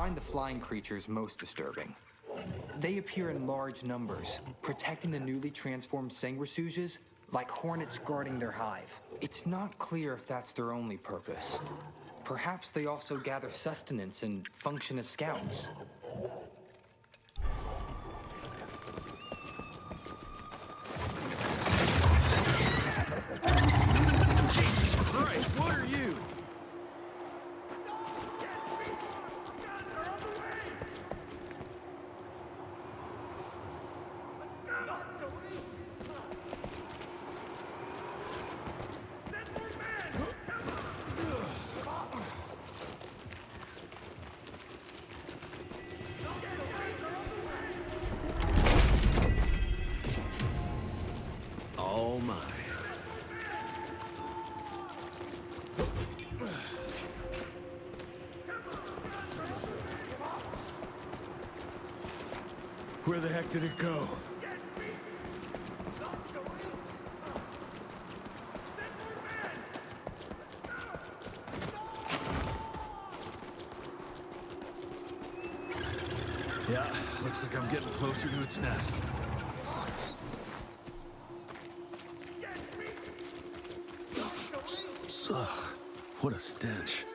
find the flying creatures most disturbing. They appear in large numbers, protecting the newly transformed Sanguisuges like hornets guarding their hive. It's not clear if that's their only purpose. Perhaps they also gather sustenance and function as scouts. Jesus Christ, what are you? Oh my. Where the heck did it go? Yeah, looks like I'm getting closer to its nest. Ugh, what a stench.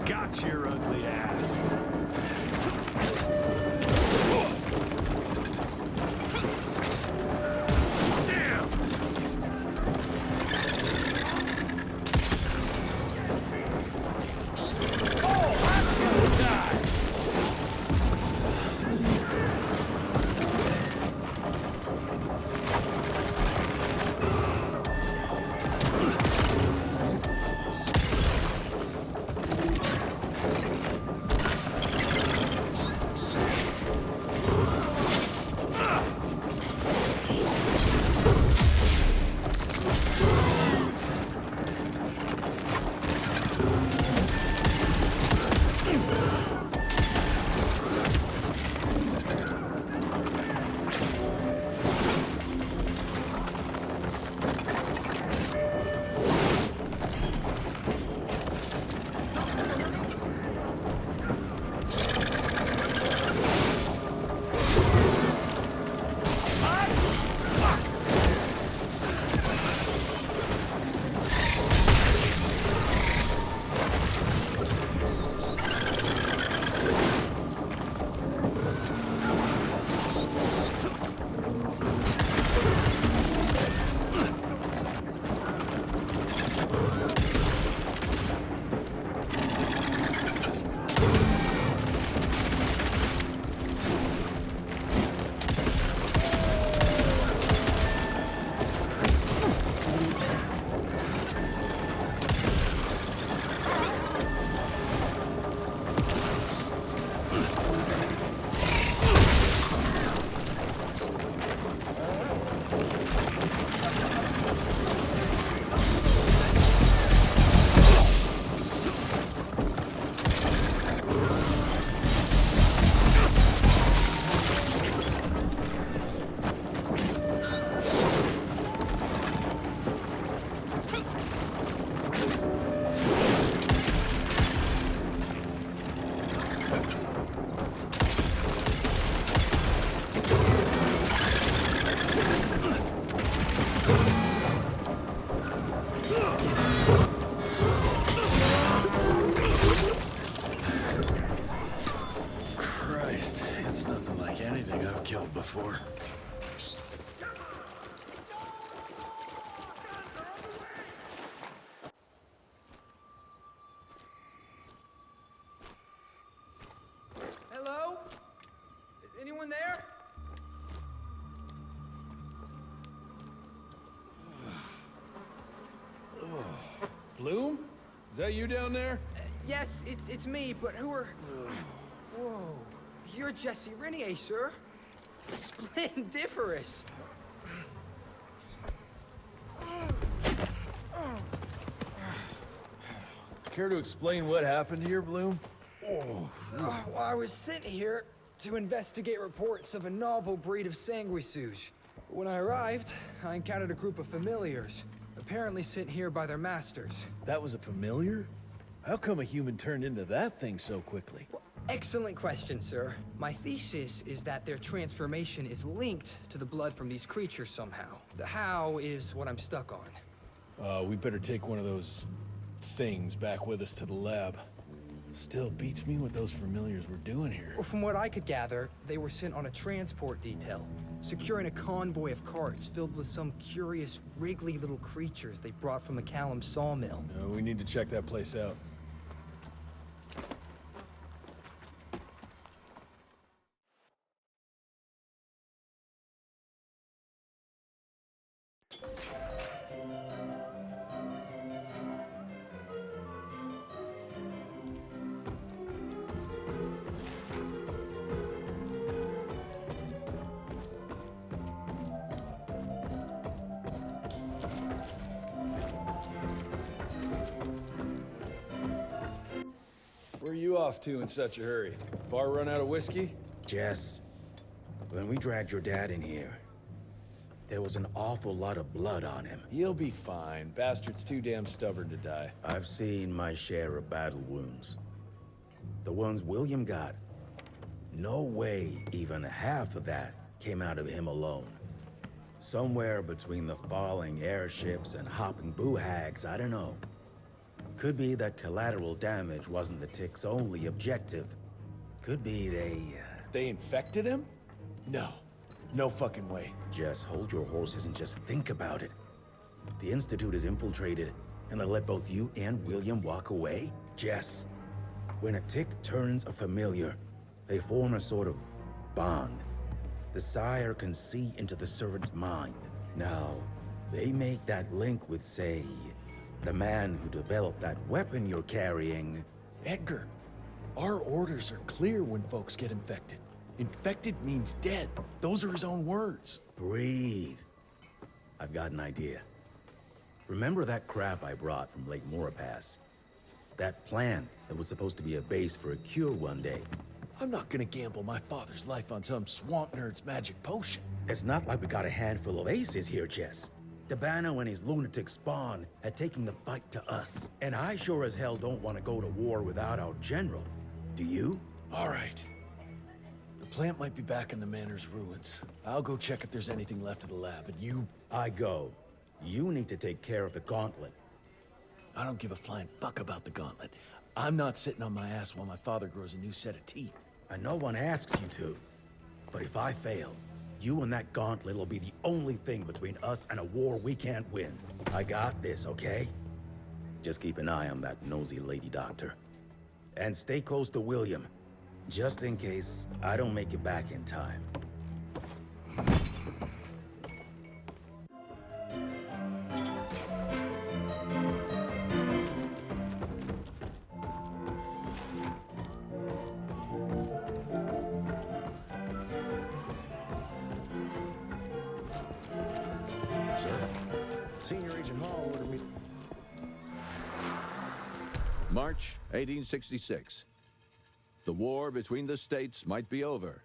Got your ugly ass. Damn! Oh, I'm gonna die! Christ, it's nothing like anything I've killed before. Hello? Is anyone there? Bloom? Is that you down there? Yes, it's me, but who are... Whoa. You're Jesse Rentier, sir. Splendiferous. Care to explain what happened here, Bloom? Well, I was sitting here, to investigate reports of a novel breed of Sanguisuge. When I arrived, I encountered a group of familiars, apparently sent here by their masters. That was a familiar? How come a human turned into that thing so quickly? Excellent question, sir. My thesis is that their transformation is linked to the blood from these creatures somehow. The how is what I'm stuck on. We better take one of those things back with us to the lab. Still beats me what those familiars were doing here. Well, from what I could gather, they were sent on a transport detail, securing a convoy of carts filled with some curious, wriggly little creatures they brought from the Callum sawmill. We need to check that place out. Where are you off to in such a hurry? Bar run out of whiskey? Jess, when we dragged your dad in here, there was an awful lot of blood on him. He'll be fine. Bastard's too damn stubborn to die. I've seen my share of battle wounds. The ones William got, no way even half of that came out of him alone. Somewhere between the falling airships and hopping boo-hags, I don't know. Could be that collateral damage wasn't the Tick's only objective. Could be They infected him? No. No fucking way. Just hold your horses and just think about it. The Institute is infiltrated, and they let both you and William walk away? Jess, when a Tick turns a familiar, they form a sort of bond. The sire can see into the servant's mind. Now, they make that link with, say, the man who developed that weapon you're carrying. Edgar, our orders are clear when folks get infected. Infected means dead. Those are his own words. Breathe. I've got an idea. Remember that crap I brought from Lake Morapass? That plant that was supposed to be a base for a cure one day. I'm not gonna gamble my father's life on some swamp nerd's magic potion. It's not like we got a handful of aces here, Jess. Dabano and his lunatic spawn had taken the fight to us. And I sure as hell don't want to go to war without our general. Do you? All right. The plant might be back in the manor's ruins. I'll go check if there's anything left of the lab, and you... I go. You need to take care of the gauntlet. I don't give a flying fuck about the gauntlet. I'm not sitting on my ass while my father grows a new set of teeth. And no one asks you to. But if I fail, you and that gauntlet will be the only thing between us and a war we can't win. I got this, okay? Just keep an eye on that nosy lady doctor. And stay close to William, just in case I don't make it back in time. Senior Agent Hall ordered me... March 1866. The war between the states might be over,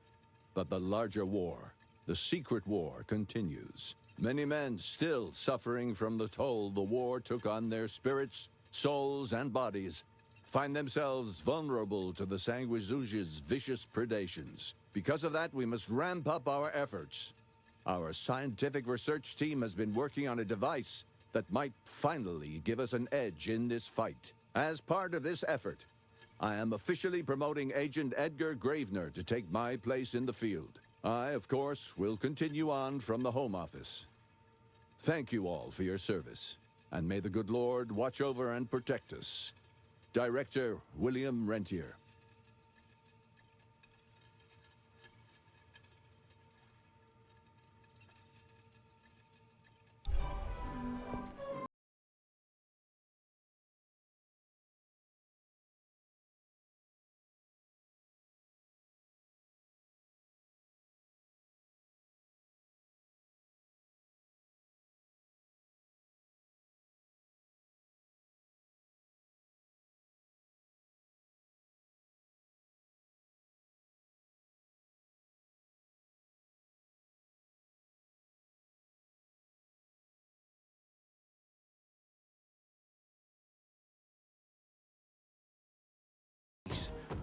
but the larger war, the secret war, continues. Many men still suffering from the toll the war took on their spirits, souls, and bodies find themselves vulnerable to the Sanguisuge's vicious predations. Because of that, we must ramp up our efforts. Our scientific research team has been working on a device that might finally give us an edge in this fight. As part of this effort, I am officially promoting Agent Edgar Gravener to take my place in the field. I, of course, will continue on from the Home Office. Thank you all for your service, and may the good Lord watch over and protect us. Director William Rentier.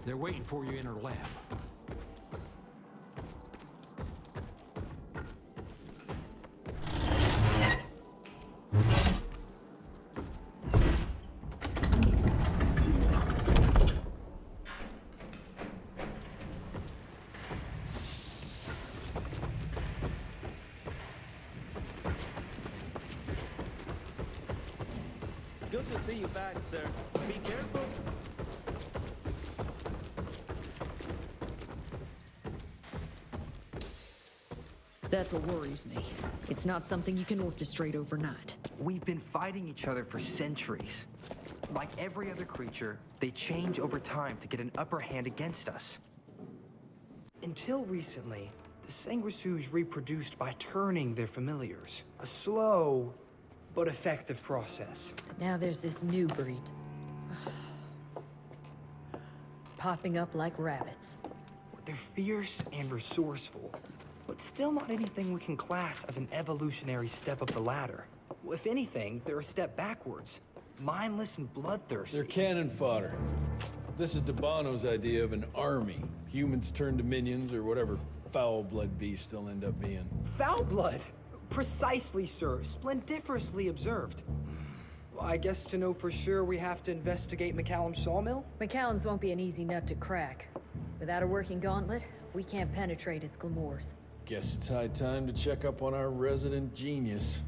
They're waiting for you in her lab. Good to see you back, sir. Be careful. That's what worries me. It's not something you can orchestrate overnight. We've been fighting each other for centuries. Like every other creature, they change over time to get an upper hand against us. Until recently, the Sanguisuge reproduced by turning their familiars. A slow, but effective process. Now there's this new breed. Popping up like rabbits. They're fierce and resourceful, but still not anything we can class as an evolutionary step up the ladder. If anything, they're a step backwards. Mindless and bloodthirsty. They're cannon fodder. This is Debano's idea of an army. Humans turn to minions or whatever foul-blood beasts they'll end up being. Foul blood! Precisely, sir. Splendiferously observed. Well, I guess to know for sure we have to investigate McCallum's sawmill? McCallum's won't be an easy nut to crack. Without a working gauntlet, we can't penetrate its glamours. Guess it's high time to check up on our resident genius.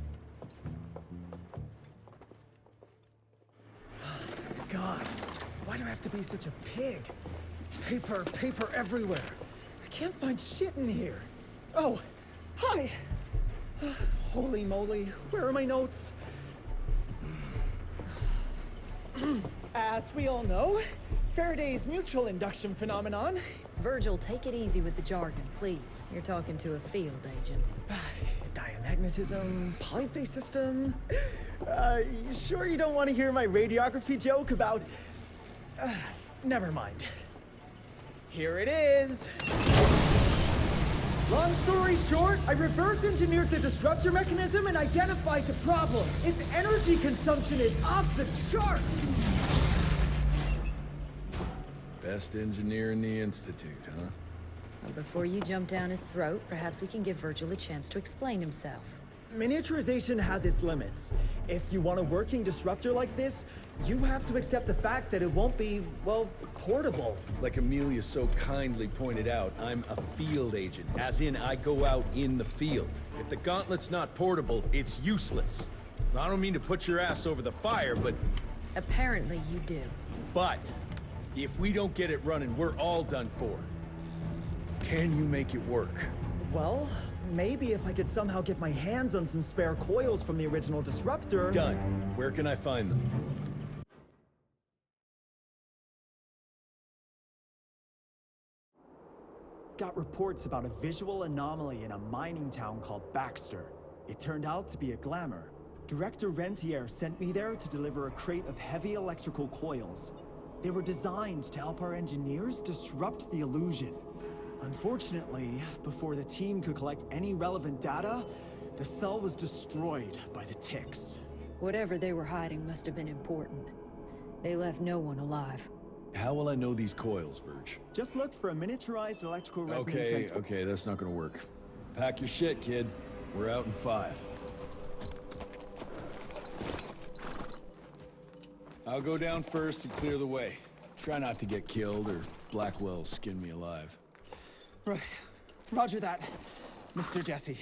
God, why do I have to be such a pig? Paper, paper everywhere. I can't find shit in here. Oh, hi! Holy moly, where are my notes? As we all know, Faraday's mutual induction phenomenon. Virgil, take it easy with the jargon, please. You're talking to a field agent. Diamagnetism, polyphase system. You sure you don't want to hear my radiography joke about... never mind. Here it is. Long story short, I reverse engineered the disruptor mechanism and identified the problem. Its energy consumption is off the charts. Best engineer in the Institute, huh? Well, before you jump down his throat, perhaps we can give Virgil a chance to explain himself. Miniaturization has its limits. If you want a working disruptor like this, you have to accept the fact that it won't be, well, portable. Like Amelia so kindly pointed out, I'm a field agent, as in I go out in the field. If the gauntlet's not portable, it's useless. I don't mean to put your ass over the fire, but... Apparently you do. But, if we don't get it running, we're all done for. Can you make it work? Well, maybe if I could somehow get my hands on some spare coils from the original disruptor... Done. Where can I find them? Got reports about a visual anomaly in a mining town called Baxter. It turned out to be a glamour. Director Rentier sent me there to deliver a crate of heavy electrical coils. They were designed to help our engineers disrupt the illusion. Unfortunately, before the team could collect any relevant data, the cell was destroyed by the ticks. Whatever they were hiding must have been important. They left no one alive. How will I know these coils, Verge? Just look for a miniaturized electrical resonant transformer. Okay, that's not gonna work. Pack your shit, kid. We're out in 5. I'll go down first and clear the way. Try not to get killed or Blackwell skin me alive. Right. Roger that, Mr. Jesse.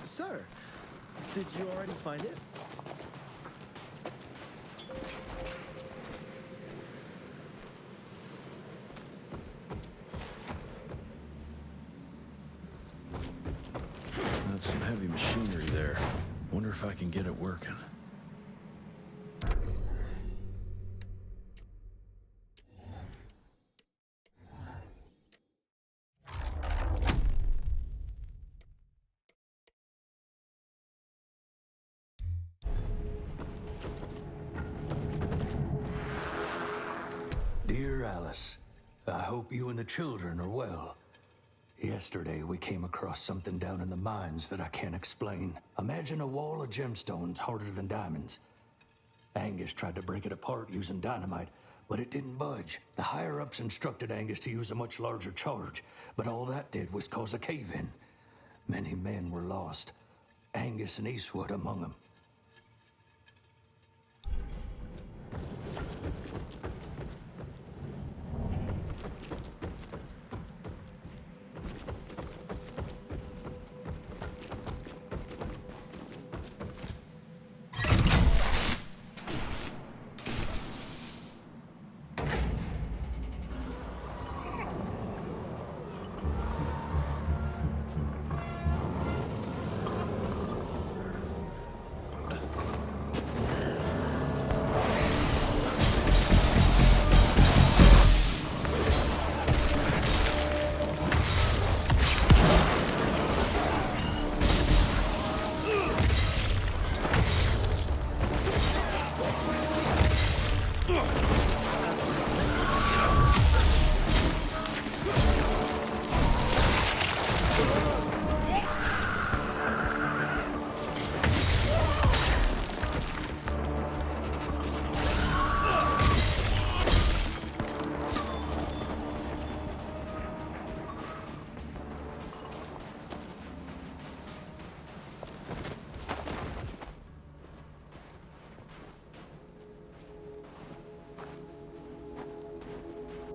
Sir, did you already find it? That's some heavy machinery there. Wonder if I can get it working. Dear Alice, I hope you and the children are well. Yesterday, we came across something down in the mines that I can't explain. Imagine a wall of gemstones harder than diamonds. Angus tried to break it apart using dynamite, but it didn't budge. The higher-ups instructed Angus to use a much larger charge, but all that did was cause a cave-in. Many men were lost, Angus and Eastwood among them.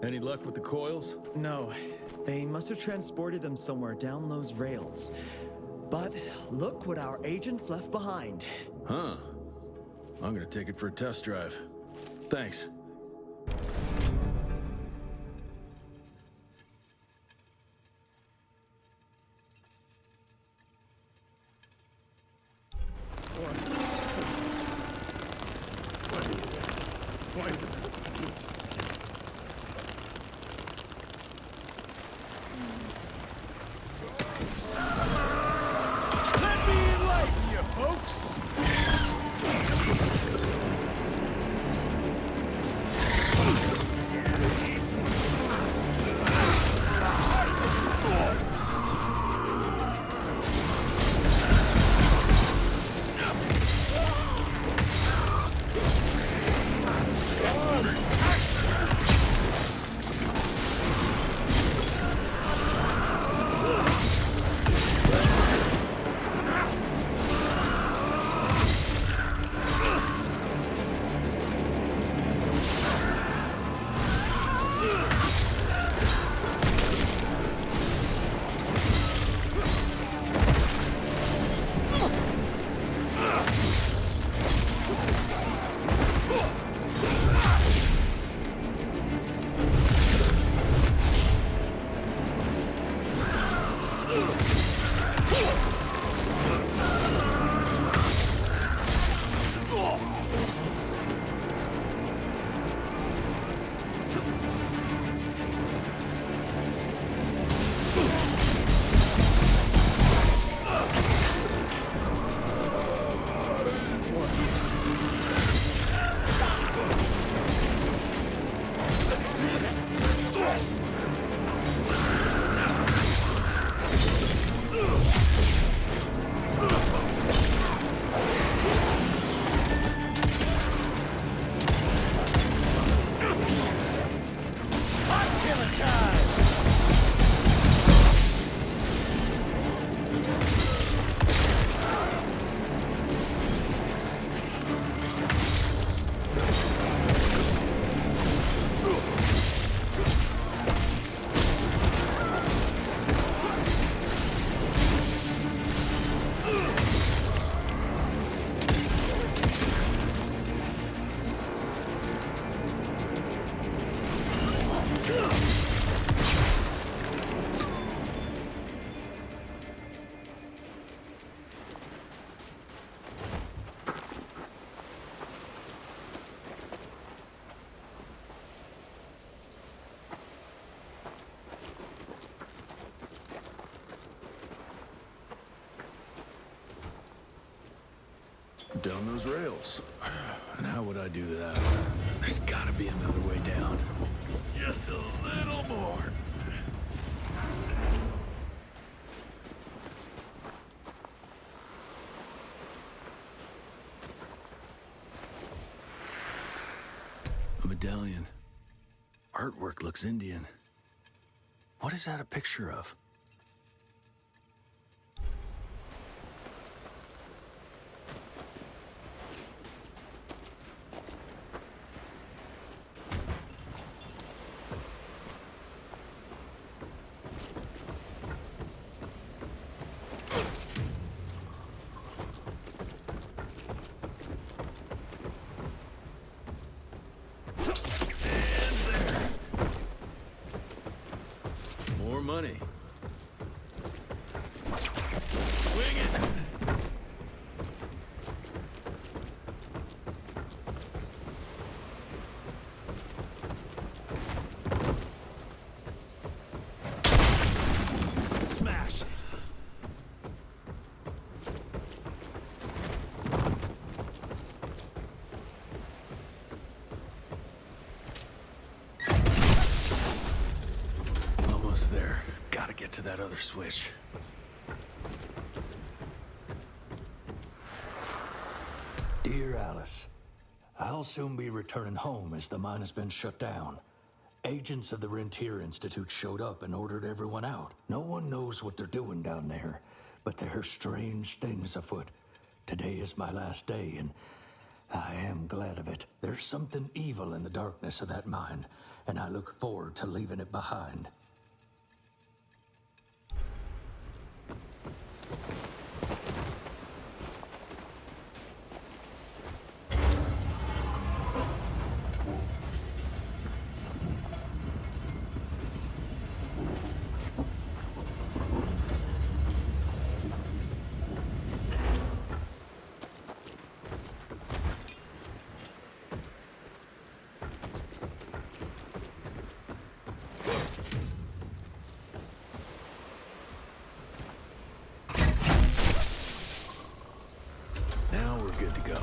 Any luck with the coils? No, they must have transported them somewhere down those rails. But look what our agents left behind. Huh. I'm gonna take it for a test drive. Thanks. Down those rails. And how would I do that? There's gotta be another way down. Just a little more. medallion. Artwork looks Indian. What is that a picture of? More money. Swing it! Smash it! Almost there. Gotta get to that other switch. Dear Alice, I'll soon be returning home as the mine has been shut down. Agents of the Rentier Institute showed up and ordered everyone out. No one knows what they're doing down there, but there are strange things afoot. Today is my last day, and I am glad of it. There's something evil in the darkness of that mine, and I look forward to leaving it behind. Now we're good to go.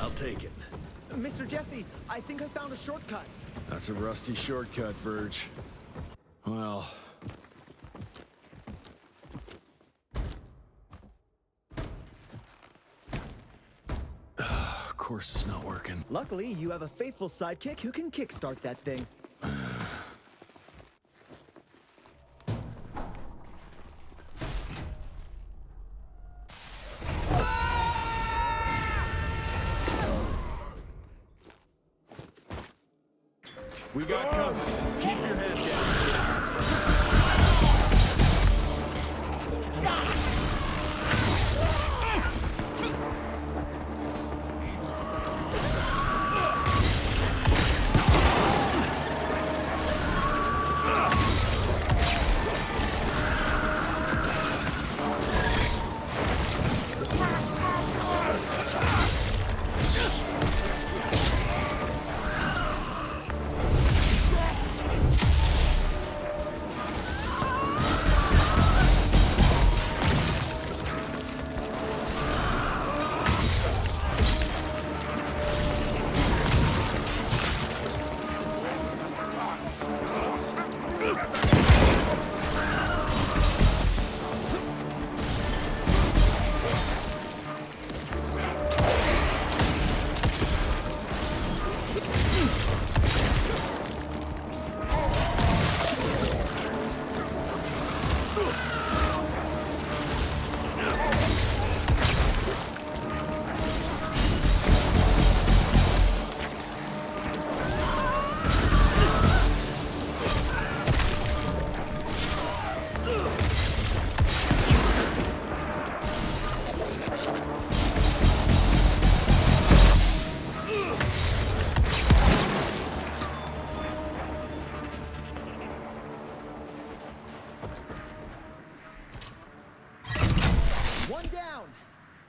I'll take it. Mr. Jesse, I think I found a shortcut. That's a rusty shortcut, Verge. Well... of course it's not working. Luckily, you have a faithful sidekick who can kickstart that thing. We got company. Keep your head down.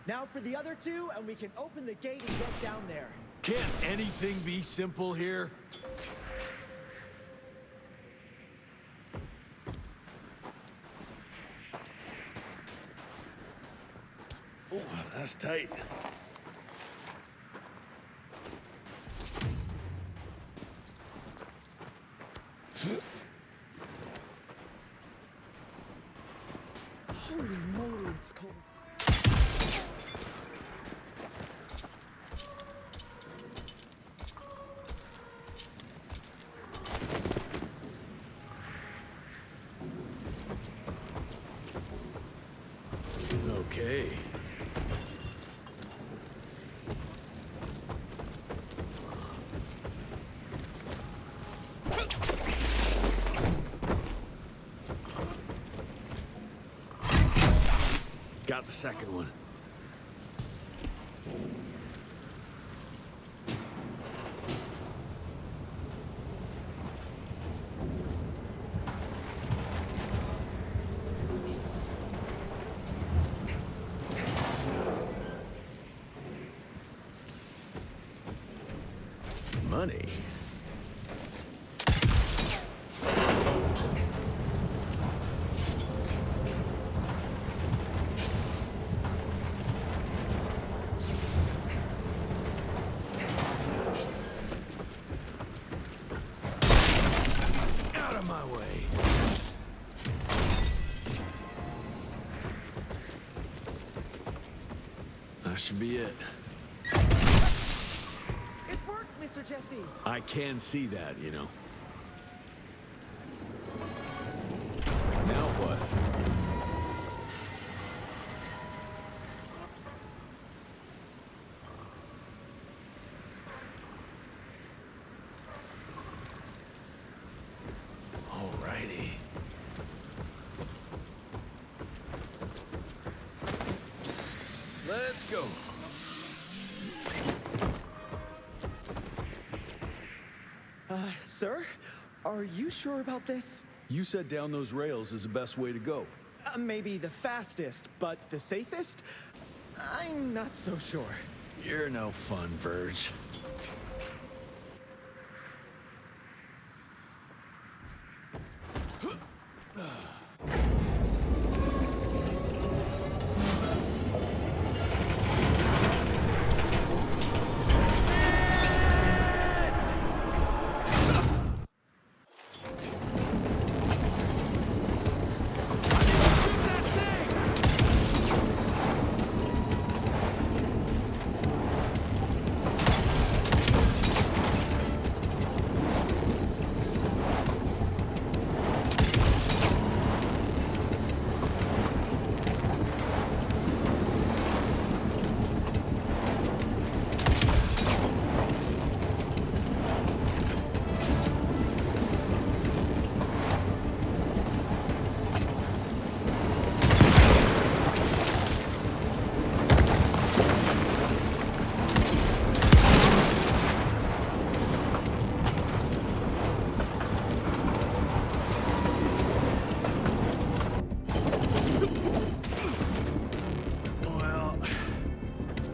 Now for the other two, and we can open the gate and get down there. Can't anything be simple here? Oh, that's tight. Holy moly, it's cold. Okay. Got the second one. Money. Out of my way. That should be it. It worked, Mr. Jesse. I can see that, you know. Now what? Alrighty. Let's go. Sir? Are you sure about this? You said down those rails is the best way to go. Maybe the fastest, but the safest? I'm not so sure. You're no fun, Verge.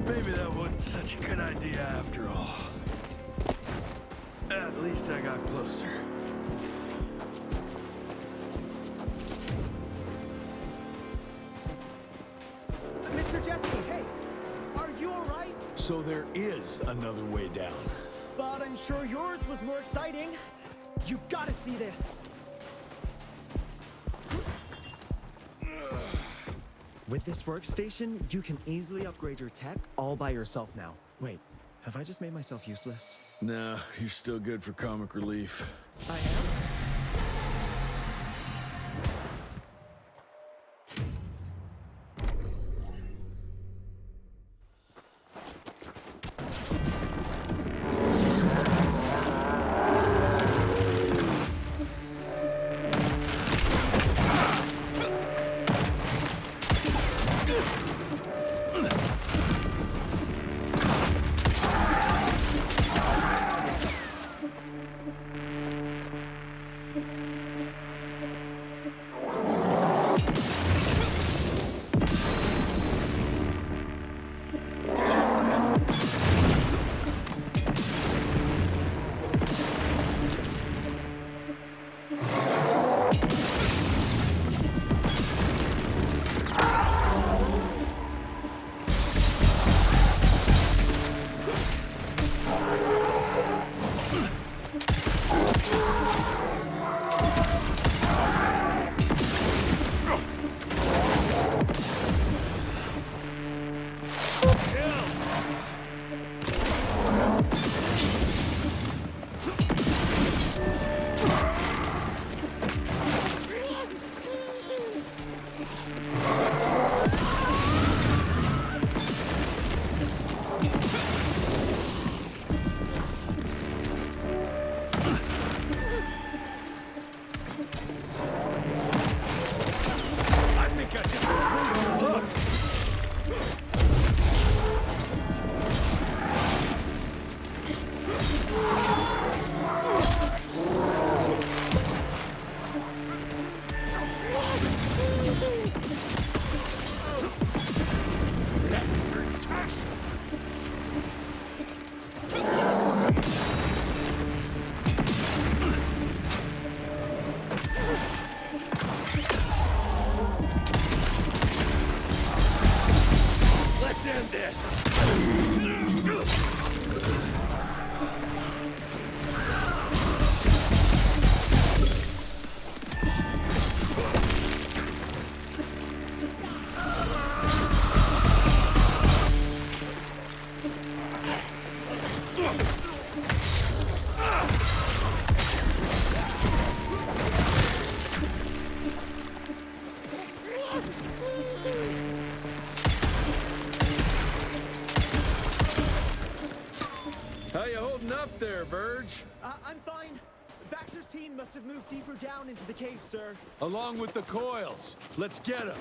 Maybe that wasn't such a good idea after all. At least I got closer. Mr. Jesse, hey! Are you alright? So there is another way down. But I'm sure yours was more exciting. You gotta see this! With this workstation, you can easily upgrade your tech all by yourself now. Wait, have I just made myself useless? No, you're still good for comic relief. I am? How you holding up there, Verge? I'm fine. Baxter's team must have moved deeper down into the cave, sir. Along with the coils. Let's get them.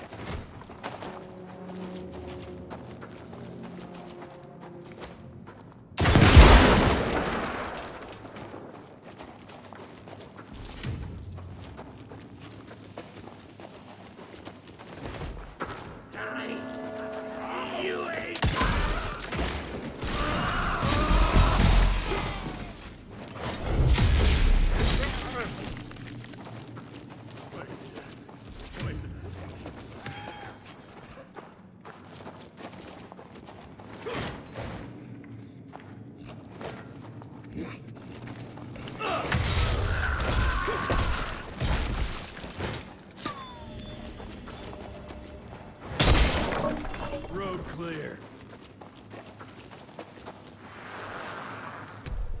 Road clear.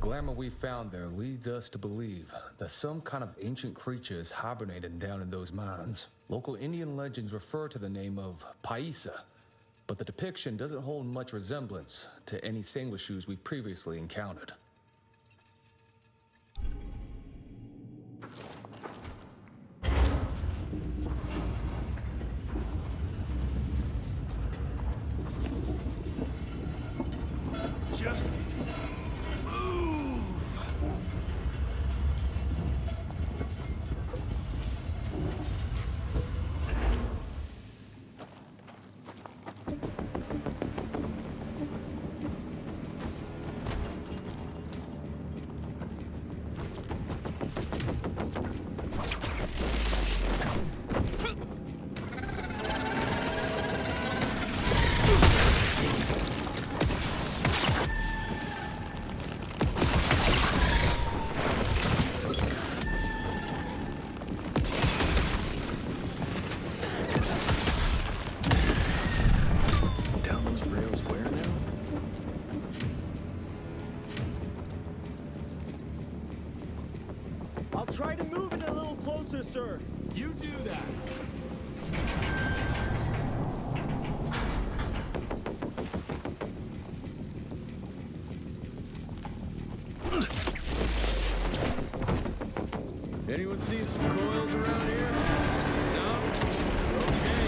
Glamour we found there leads us to believe that some kind of ancient creature is hibernating down in those mines. Local Indian legends refer to the name of Paisa, but the depiction doesn't hold much resemblance to any Sanguisuge we've previously encountered. Just move! Down those rails where now? I'll try to move it a little closer, sir. You do that. Anyone seen some coils around here? No? Okay.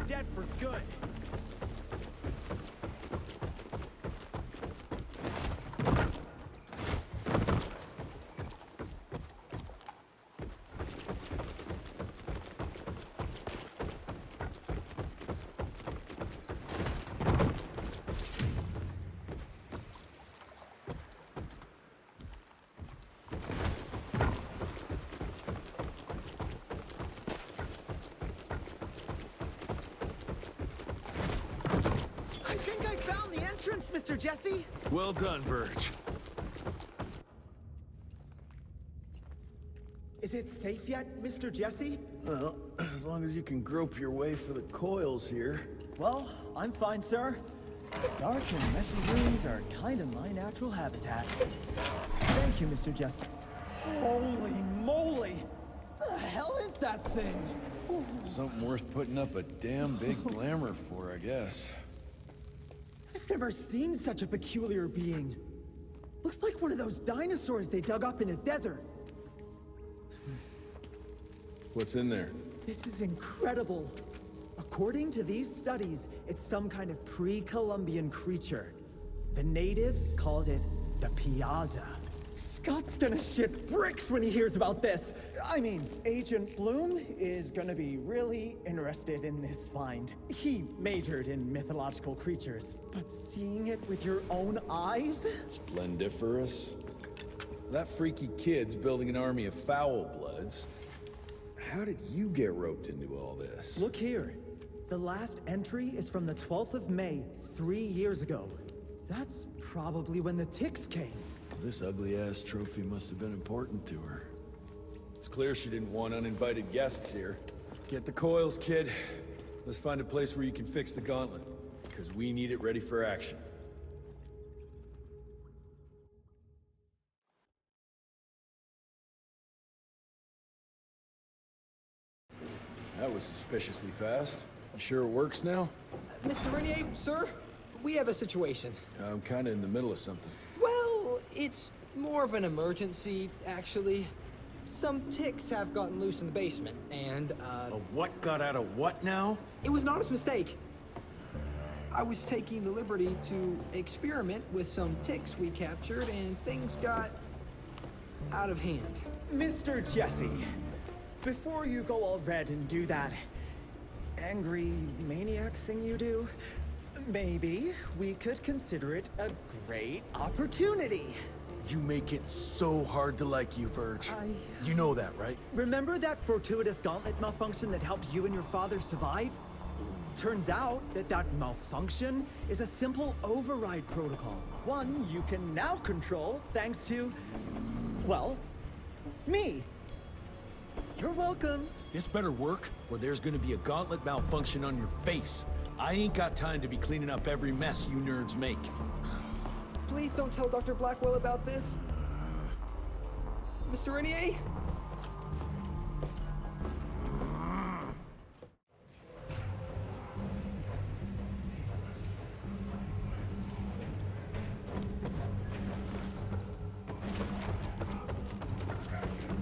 dead for good. I think I found the entrance, Mr. Jesse. Well done, Verge. Is it safe yet, Mr. Jesse? Well, as long as you can grope your way for the coils here. Well, I'm fine, sir. The dark and messy rooms are kind of my natural habitat. Thank you, Mr. Jesse. Holy moly! The hell is that thing? Something worth putting up a damn big glamour for, I guess. I've never seen such a peculiar being. Looks like one of those dinosaurs they dug up in a desert. What's in there? This is incredible. According to these studies, it's some kind of pre-Columbian creature. The natives called it the Piazza. Scott's gonna shit bricks when he hears about this. I mean, Agent Bloom is gonna be really interested in this find. He majored in mythological creatures, but seeing it with your own eyes? Splendiferous. That freaky kid's building an army of foul bloods. How did you get roped into all this? Look here. The last entry is from the 12th of May, 3 years ago. That's probably when the ticks came. This ugly-ass trophy must have been important to her. It's clear she didn't want uninvited guests here. Get the coils, kid. Let's find a place where you can fix the gauntlet, because we need it ready for action. That was suspiciously fast. You sure it works now? Mr. Rentier, sir, we have a situation. I'm kinda in the middle of something. Well, it's more of an emergency, actually. Some ticks have gotten loose in the basement, and, A what got out of what now? it was an honest mistake. I was taking the liberty to experiment with some ticks we captured, and things got out of hand. Mr. Jesse, before you go all red and do that angry maniac thing you do, maybe we could consider it a great opportunity. You make it so hard to like you, Verge. You know that, right? Remember that fortuitous gauntlet malfunction that helped you and your father survive? Turns out that that malfunction is a simple override protocol. One you can now control thanks to, well, me. You're welcome. This better work, or there's gonna be a gauntlet malfunction on your face. I ain't got time to be cleaning up every mess you nerds make. Please don't tell Dr. Blackwell about this. Mr. Rentier?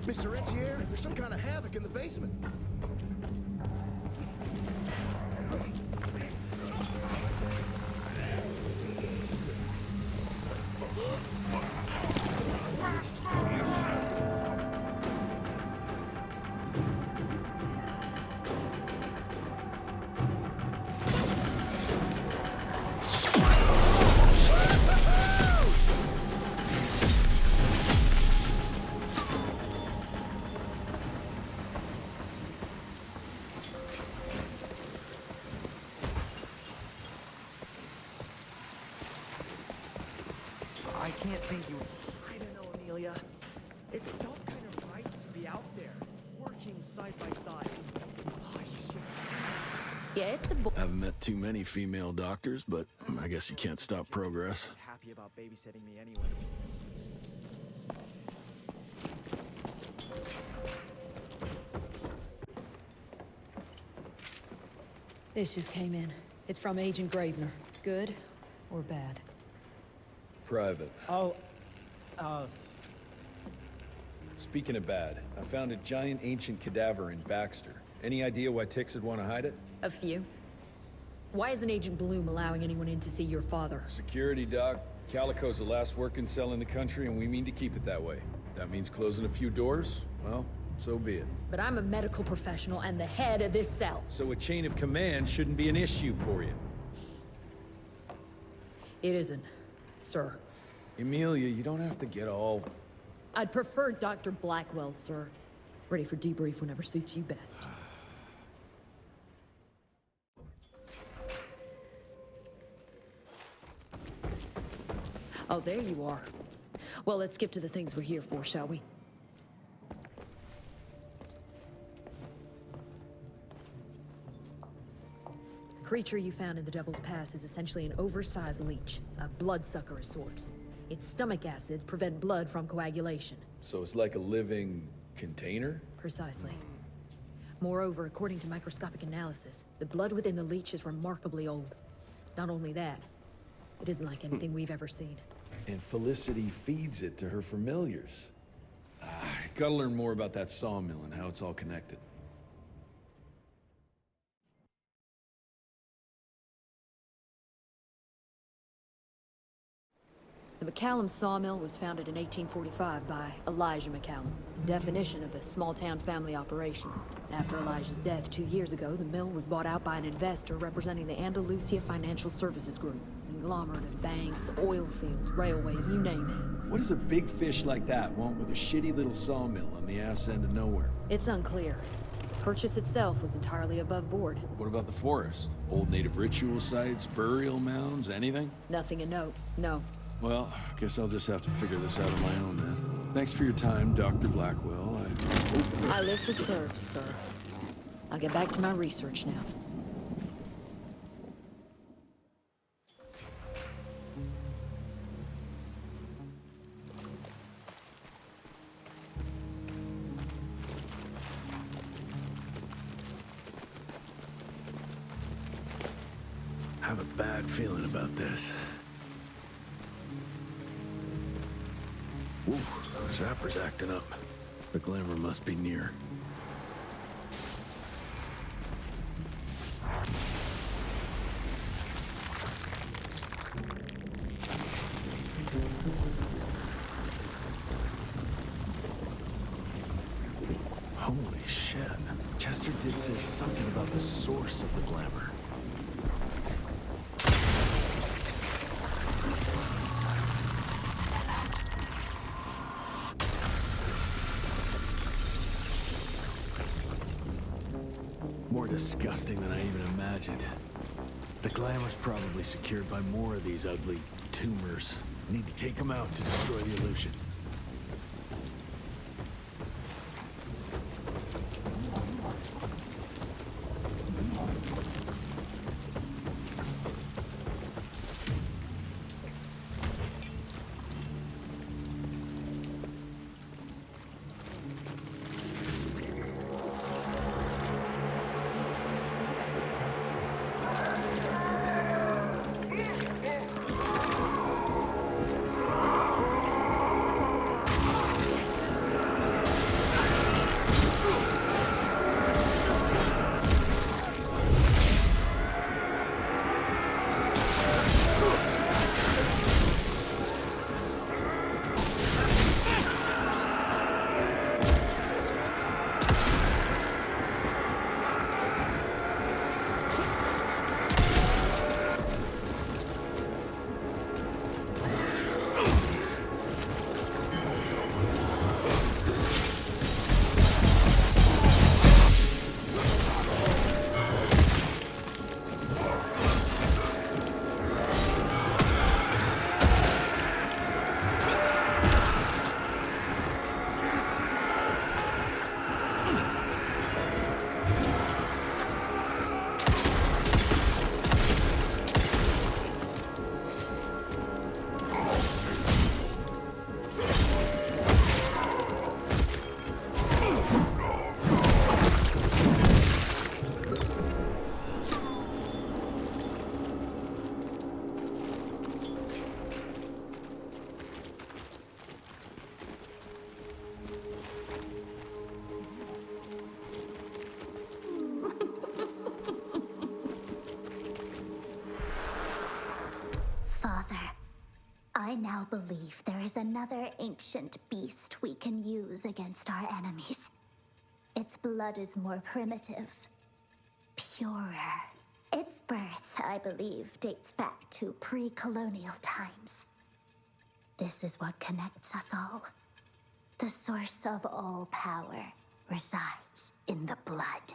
Mr. Rentier, there's some kind of havoc in the basement. I can't think you... I don't know, Amelia. It felt kind of right to be out there, working side by side. Oh, shit. Yeah, it's a Haven't met too many female doctors, but I guess you can't stop progress. Happy about babysitting me anyway. This just came in. It's from Agent Gravener. Good or bad? Private. Oh, Speaking of bad, I found a giant ancient cadaver in Baxter. Any idea why ticks would want to hide it? A few. Why isn't Agent Bloom allowing anyone in to see your father? Security, Doc. Calico's the last working cell in the country, and we mean to keep it that way. That means closing a few doors? Well, so be it. But I'm a medical professional and the head of this cell. So a chain of command shouldn't be an issue for you. It isn't, sir. Emilia, you don't have to get all... I'd prefer Dr. Blackwell, sir. Ready for debrief whenever suits you best. Oh, there you are. Well, let's skip to the things we're here for, shall we? The creature you found in the Devil's Pass is essentially an oversized leech, a bloodsucker of sorts. Its stomach acids prevent blood from coagulation. So it's like a living container? Precisely. Moreover, according to microscopic analysis, the blood within the leech is remarkably old. It's not only that, it isn't like anything we've ever seen. And Felicity feeds it to her familiars. Gotta learn more about that sawmill and how it's all connected. The McCallum sawmill was founded in 1845 by Elijah McCallum, definition of a small-town family operation. After Elijah's death 2 years ago, the mill was bought out by an investor representing the Andalusia Financial Services Group. Conglomerate of banks, oil fields, railways, you name it. What does a big fish like that want with a shitty little sawmill on the ass end of nowhere? It's unclear. The purchase itself was entirely above board. What about the forest? Old native ritual sites, burial mounds, anything? Nothing a note, no. Well, I guess I'll just have to figure this out on my own then. Thanks for your time, Dr. Blackwell. I live to serve, sir. I'll get back to my research now. I have a bad feeling about this. Ooh, Zapper's acting up. The glamour must be near. Holy shit. Chester did say something about the source of the glamour. More disgusting than I even imagined. The glamour's probably secured by more of these ugly tumors. Need to take them out to destroy the illusion. now believe there is another ancient beast we can use against our enemies. Its blood is more primitive, purer. Its birth, I believe, dates back to pre-colonial times. This is what connects us all. The source of all power resides in the blood.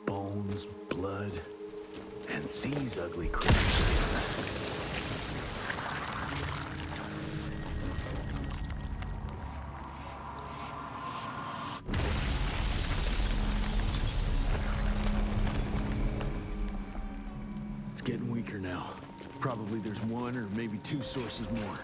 Bones, blood, and these ugly creatures. It's getting weaker now. Probably there's one or maybe two sources more.